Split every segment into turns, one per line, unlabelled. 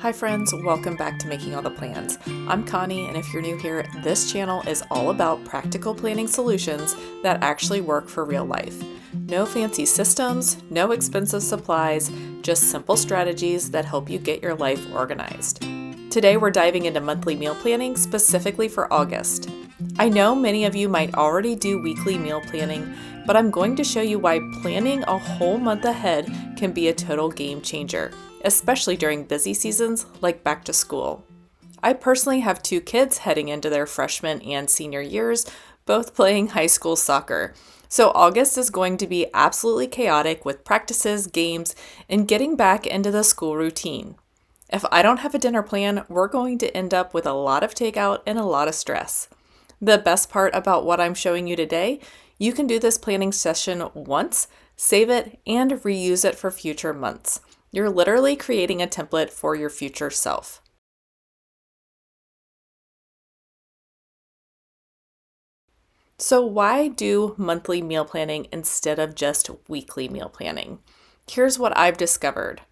Hi friends, welcome back to Making All the Plans. I'm Connie, and if you're new here, this channel is all about practical planning solutions that actually work for real life. No fancy systems, no expensive supplies, just simple strategies that help you get your life organized. Today we're diving into monthly meal planning specifically for August. I know many of you might already do weekly meal planning, but I'm going to show you why planning a whole month ahead can be a total game changer, especially during busy seasons like back to school. I personally have two kids heading into their freshman and senior years, both playing high school soccer. So August is going to be absolutely chaotic with practices, games, and getting back into the school routine. If I don't have a dinner plan, we're going to end up with a lot of takeout and a lot of stress. The best part about what I'm showing you today, you can do this planning session once, save it, and reuse it for future months. You're literally creating a template for your future self. So why do monthly meal planning instead of just weekly meal planning? Here's what I've discovered.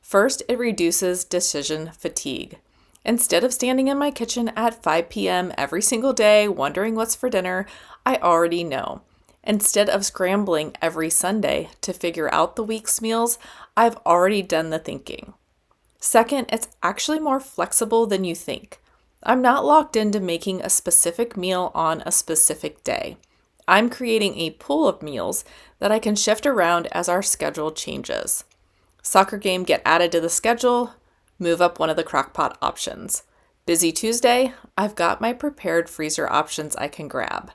First, it reduces decision fatigue. Instead of standing in my kitchen at 5 p.m. every single day wondering what's for dinner, I already know. Instead of scrambling every Sunday to figure out the week's meals, I've already done the thinking. Second, it's actually more flexible than you think. I'm not locked into making a specific meal on a specific day. I'm creating a pool of meals that I can shift around as our schedule changes. Soccer game get added to the schedule, move up one of the crockpot options. Busy Tuesday, I've got my prepared freezer options I can grab.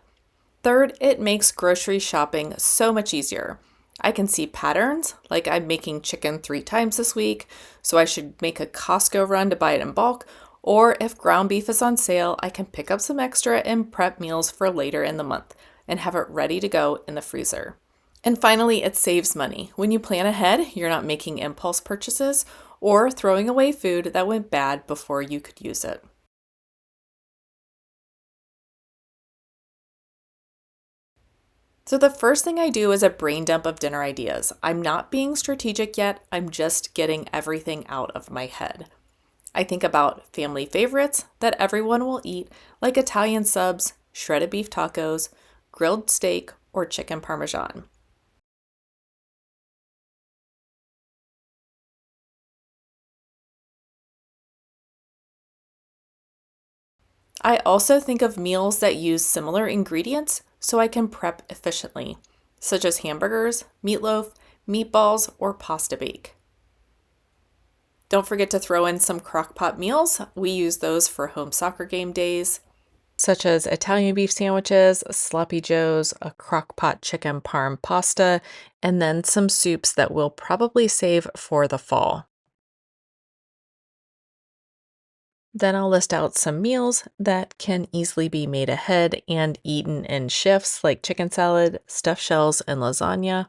Third, it makes grocery shopping so much easier. I can see patterns, like I'm making chicken 3 times this week, so I should make a Costco run to buy it in bulk, or if ground beef is on sale, I can pick up some extra and prep meals for later in the month and have it ready to go in the freezer. And finally, it saves money. When you plan ahead, you're not making impulse purchases or throwing away food that went bad before you could use it. So the first thing I do is a brain dump of dinner ideas. I'm not being strategic yet, I'm just getting everything out of my head. I think about family favorites that everyone will eat, like Italian subs, shredded beef tacos, grilled steak, or chicken parmesan. I also think of meals that use similar ingredients so I can prep efficiently, such as hamburgers, meatloaf, meatballs, or pasta bake. Don't forget to throw in some crock pot meals. We use those for home soccer game days, such as Italian beef sandwiches, sloppy joes, a crock pot chicken parm pasta, and then some soups that we'll probably save for the fall. Then I'll list out some meals that can easily be made ahead and eaten in shifts, like chicken salad, stuffed shells, and lasagna.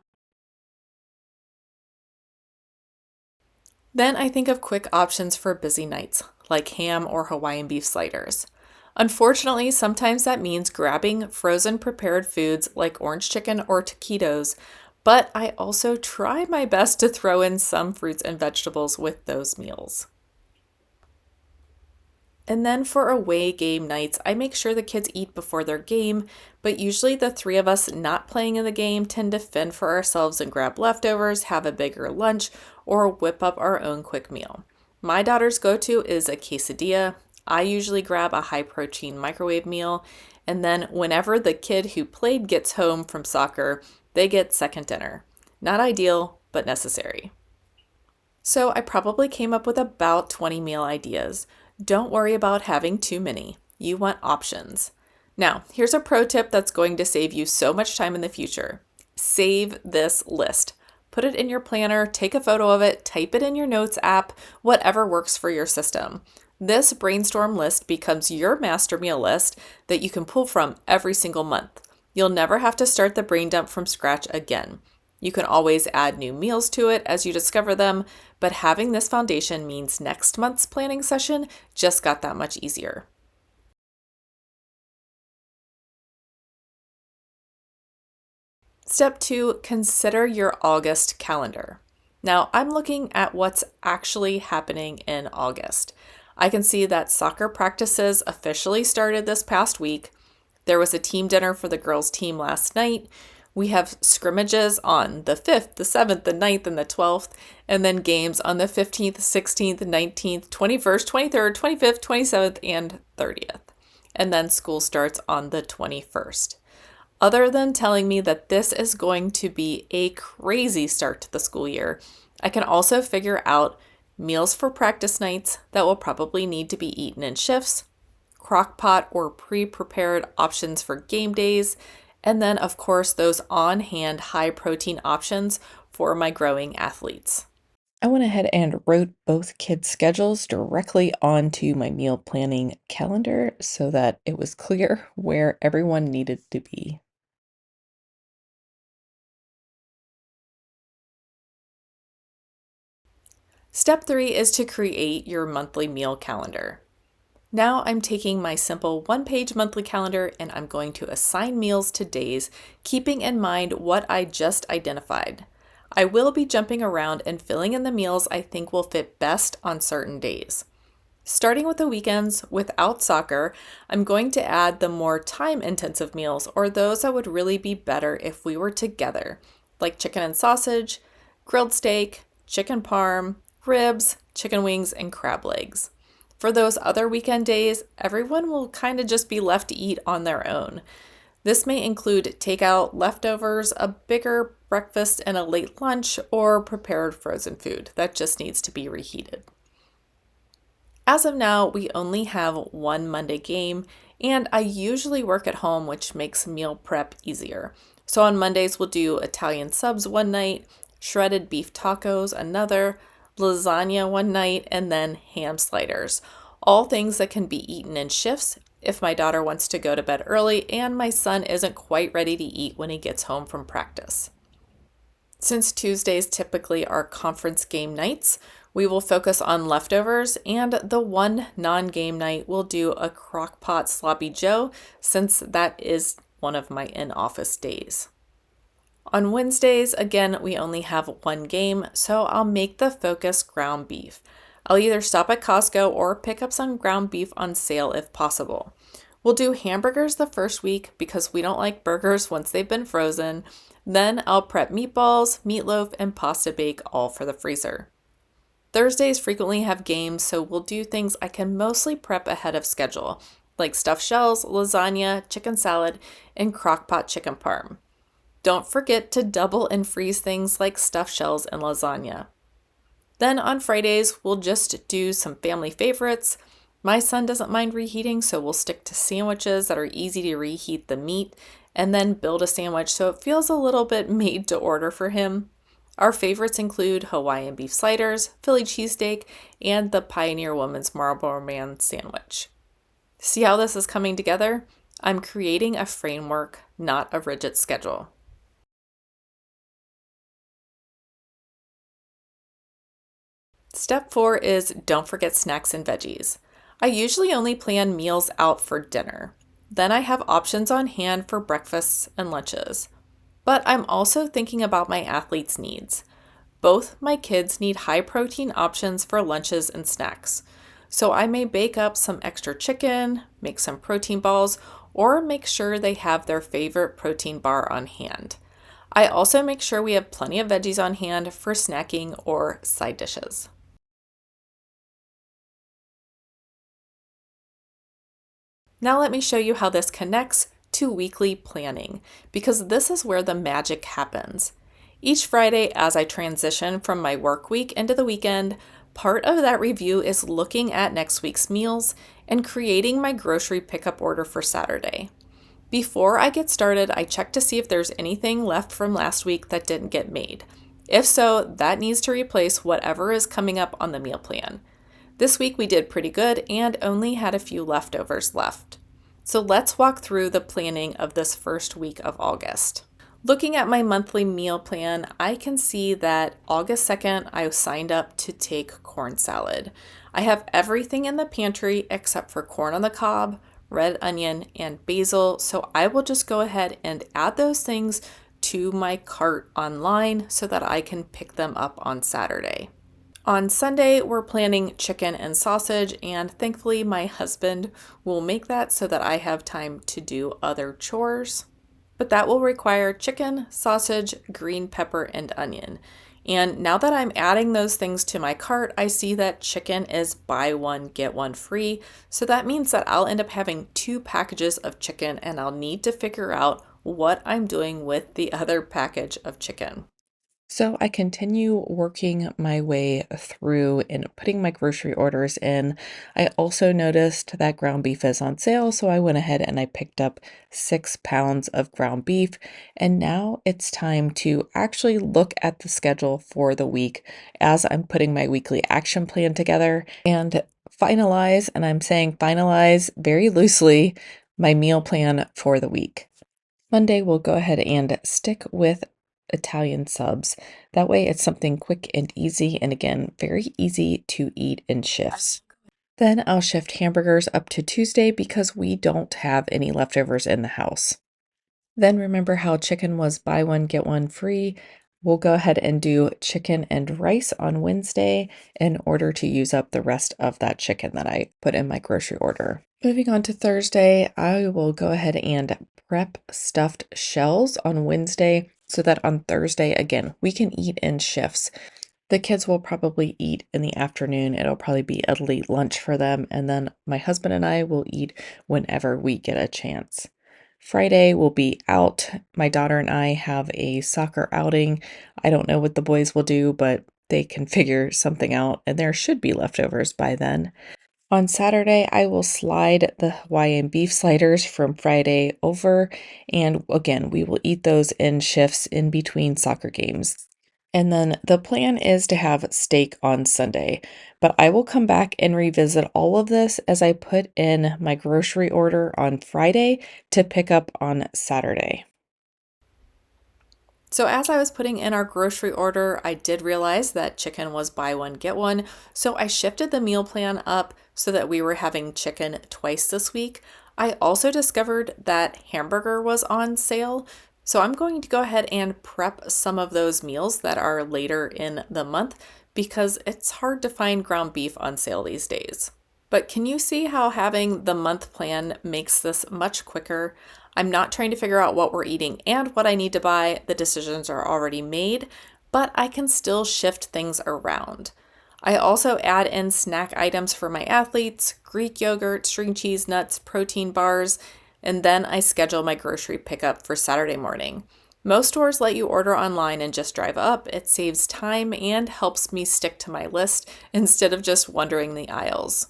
Then I think of quick options for busy nights, like ham or Hawaiian beef sliders. Unfortunately, sometimes that means grabbing frozen prepared foods like orange chicken or taquitos, but I also try my best to throw in some fruits and vegetables with those meals. And then for away game nights, I make sure the kids eat before their game, but usually the three of us not playing in the game tend to fend for ourselves and grab leftovers, have a bigger lunch, or whip up our own quick meal. My daughter's go-to is a quesadilla. I usually grab a high-protein microwave meal, and then whenever the kid who played gets home from soccer, they get second dinner. Not ideal, but necessary. So I probably came up with about 20 meal ideas. Don't worry about having too many. You want options. Now, here's a pro tip that's going to save you so much time in the future. Save this list. Put it in your planner, take a photo of it, type it in your notes app, whatever works for your system. This brainstorm list becomes your master meal list that you can pull from every single month. You'll never have to start the brain dump from scratch again. You can always add new meals to it as you discover them, but having this foundation means next month's planning session just got that much easier. Step 2, consider your August calendar. Now, I'm looking at what's actually happening in August. I can see that soccer practices officially started this past week. There was a team dinner for the girls' team last night. We have scrimmages on the 5th, the 7th, the 9th, and the 12th, and then games on the 15th, 16th, 19th, 21st, 23rd, 25th, 27th, and 30th. And then school starts on the 21st. Other than telling me that this is going to be a crazy start to the school year, I can also figure out meals for practice nights that will probably need to be eaten in shifts, crock pot or pre-prepared options for game days, and then, of course, those on-hand high-protein options for my growing athletes.
I went ahead and wrote both kids' schedules directly onto my meal planning calendar so that it was clear where everyone needed to be.
Step 3 is to create your monthly meal calendar. Now I'm taking my simple one-page monthly calendar and I'm going to assign meals to days, keeping in mind what I just identified. I will be jumping around and filling in the meals I think will fit best on certain days. Starting with the weekends without soccer, I'm going to add the more time-intensive meals or those that would really be better if we were together, like chicken and sausage, grilled steak, chicken parm, ribs, chicken wings, and crab legs. For those other weekend days, everyone will kind of just be left to eat on their own. This may include takeout, leftovers, a bigger breakfast, and a late lunch, or prepared frozen food that just needs to be reheated. As of now, we only have one Monday game, and I usually work at home, which makes meal prep easier. So on Mondays, we'll do Italian subs one night, shredded beef tacos another, lasagna one night, and then ham sliders. All things that can be eaten in shifts if my daughter wants to go to bed early and my son isn't quite ready to eat when he gets home from practice. Since Tuesdays typically are conference game nights, we will focus on leftovers, and the one non-game night we'll do a crock-pot sloppy joe since that is one of my in-office days. On Wednesdays, again, we only have one game, so I'll make the focus ground beef. I'll either stop at Costco or pick up some ground beef on sale if possible. We'll do hamburgers the first week because we don't like burgers once they've been frozen. Then I'll prep meatballs, meatloaf, and pasta bake all for the freezer. Thursdays frequently have games, so we'll do things I can mostly prep ahead of schedule, like stuffed shells, lasagna, chicken salad, and crock-pot chicken parm. Don't forget to double and freeze things like stuffed shells and lasagna. Then on Fridays, we'll just do some family favorites. My son doesn't mind reheating, so we'll stick to sandwiches that are easy to reheat the meat and then build a sandwich so it feels a little bit made to order for him. Our favorites include Hawaiian beef sliders, Philly cheesesteak, and the Pioneer Woman's Marlboro Man sandwich. See how this is coming together? I'm creating a framework, not a rigid schedule. Step 4 is don't forget snacks and veggies. I usually only plan meals out for dinner. Then I have options on hand for breakfasts and lunches. But I'm also thinking about my athletes' needs. Both my kids need high protein options for lunches and snacks. So I may bake up some extra chicken, make some protein balls, or make sure they have their favorite protein bar on hand. I also make sure we have plenty of veggies on hand for snacking or side dishes. Now let me show you how this connects to weekly planning, because this is where the magic happens. Each Friday, as I transition from my work week into the weekend, part of that review is looking at next week's meals and creating my grocery pickup order for Saturday. Before I get started, I check to see if there's anything left from last week that didn't get made. If so, that needs to replace whatever is coming up on the meal plan. This week we did pretty good and only had a few leftovers left. So let's walk through the planning of this first week of August. Looking at my monthly meal plan, I can see that August 2nd, I signed up to take corn salad. I have everything in the pantry except for corn on the cob, red onion, and basil, so I will just go ahead and add those things to my cart online so that I can pick them up on Saturday. On Sunday, we're planning chicken and sausage, and thankfully, my husband will make that so that I have time to do other chores. But that will require chicken, sausage, green pepper, and onion. And now that I'm adding those things to my cart, I see that chicken is buy one, get one free. So that means that I'll end up having 2 packages of chicken, and I'll need to figure out what I'm doing with the other package of chicken.
So I continue working my way through and putting my grocery orders in. I also noticed that ground beef is on sale, so I went ahead and I picked up 6 pounds of ground beef. And now it's time to actually look at the schedule for the week as I'm putting my weekly action plan together and finalize, and I'm saying finalize very loosely, my meal plan for the week. Monday, we'll go ahead and stick with Italian subs. That way, it's something quick and easy, and again, very easy to eat in shifts. Then I'll shift hamburgers up to Tuesday because we don't have any leftovers in the house. Then remember how chicken was buy one, get one free. We'll go ahead and do chicken and rice on Wednesday in order to use up the rest of that chicken that I put in my grocery order. Moving on to Thursday, I will go ahead and prep stuffed shells on Wednesday so that on Thursday, again, we can eat in shifts. The kids will probably eat in the afternoon. It'll probably be a late lunch for them. And then my husband and I will eat whenever we get a chance. Friday will be out. My daughter and I have a soccer outing. I don't know what the boys will do, but they can figure something out, and there should be leftovers by then. On Saturday, I will slide the Hawaiian beef sliders from Friday over, and again, we will eat those in shifts in between soccer games. And then the plan is to have steak on Sunday, but I will come back and revisit all of this as I put in my grocery order on Friday to pick up on Saturday.
So as I was putting in our grocery order, I did realize that chicken was buy one, get one. So I shifted the meal plan up so that we were having chicken twice this week. I also discovered that hamburger was on sale. So I'm going to go ahead and prep some of those meals that are later in the month because it's hard to find ground beef on sale these days. But can you see how having the month plan makes this much quicker? I'm not trying to figure out what we're eating and what I need to buy. The decisions are already made, but I can still shift things around. I also add in snack items for my athletes, Greek yogurt, string cheese, nuts, protein bars, and then I schedule my grocery pickup for Saturday morning. Most stores let you order online and just drive up. It saves time and helps me stick to my list instead of just wandering the aisles.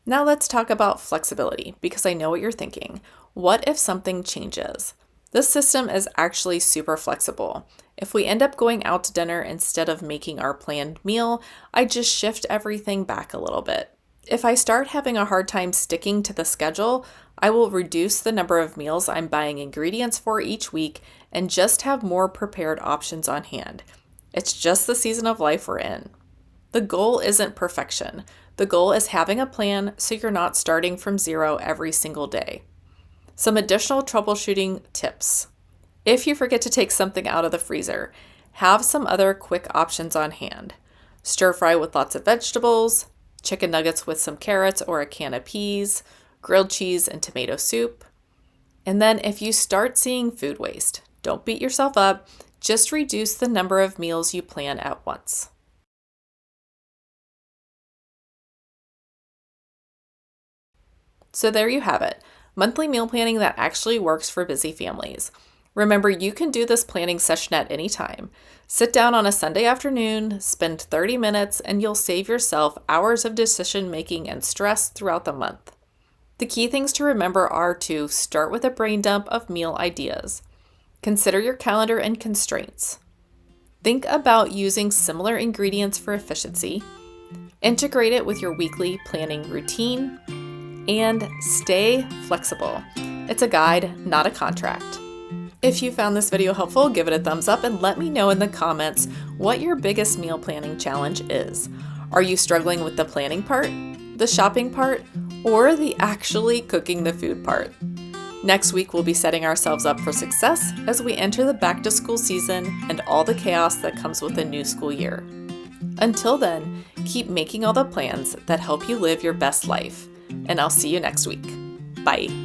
Now let's talk about flexibility, because I know what you're thinking. What if something changes? This system is actually super flexible. If we end up going out to dinner instead of making our planned meal, I just shift everything back a little bit. If I start having a hard time sticking to the schedule, I will reduce the number of meals I'm buying ingredients for each week and just have more prepared options on hand. It's just the season of life we're in. The goal isn't perfection. The goal is having a plan so you're not starting from zero every single day. Some additional troubleshooting tips. If you forget to take something out of the freezer, have some other quick options on hand. Stir fry with lots of vegetables, chicken nuggets with some carrots or a can of peas, grilled cheese and tomato soup. And then if you start seeing food waste, don't beat yourself up, just reduce the number of meals you plan at once. So there you have it, monthly meal planning that actually works for busy families. Remember, you can do this planning session at any time. Sit down on a Sunday afternoon, spend 30 minutes, and you'll save yourself hours of decision making and stress throughout the month. The key things to remember are to start with a brain dump of meal ideas. Consider your calendar and constraints. Think about using similar ingredients for efficiency. Integrate it with your weekly planning routine. And stay flexible. It's a guide, not a contract. If you found this video helpful, give it a thumbs up and let me know in the comments what your biggest meal planning challenge is. Are you struggling with the planning part, the shopping part, or the actually cooking the food part. Next week, we'll be setting ourselves up for success as we enter the back to school season and all the chaos that comes with a new school year. Until then, keep making all the plans that help you live your best life, and I'll see you next week. Bye.